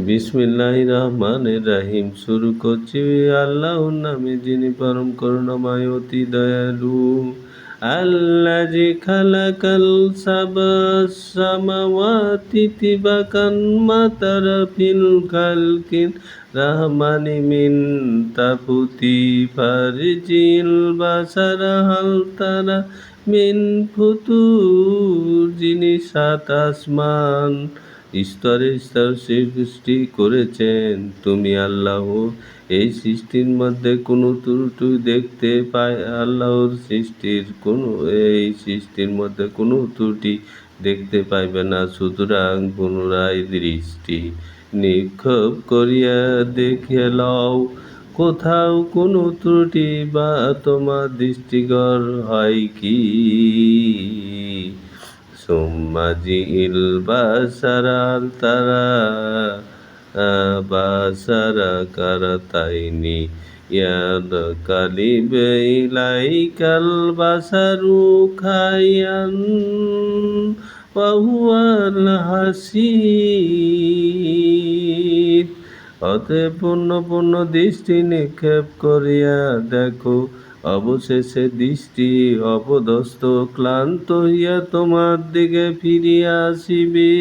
বিসমিল্লাহির রহমানির রহিম। শুরু করছি আল্লাহর নামে, যিনি পরম করুণাময় অতি দয়ালু। আল্লাযী খালাকাল সাবআ সামাওয়াতি তিবাকান মা তারা ফিল খালকির রাহমানি মিন তাফুতি ফারজিল বাসারা হাল তারা মিন ফুতুর। যিনি সাত আসমান স্তরে স্তর সৃষ্টি করেছেন, তুমি আল্লাহ। এই সৃষ্টির মধ্যে কোনো ত্রুটি দেখতে পায় আল্লাহর এই সৃষ্টির মধ্যে কোনো ত্রুটি দেখতে পাইবে না। সুতরাং পুনরায় দৃষ্টি নিক্ষেপ করিয়া দেখে লও, কোথাও কোনো ত্রুটি বা তোমার দৃষ্টিগর হয় কি। সোম্মাজিল বাসারাল তারা বাসারা কারাতাইনি ইয়াদ কালিব ইলাইকাল বাসারু খায়ান ওয়াহুয়াল হাসিদ। অতএব পূর্ণ দৃষ্টি নিক্ষেপ করিয়া দেখো, অবশেষে দৃষ্টি অপদস্থ ক্লান্ত হইয়া তোমার দিকে ফিরিয়া আসিবে।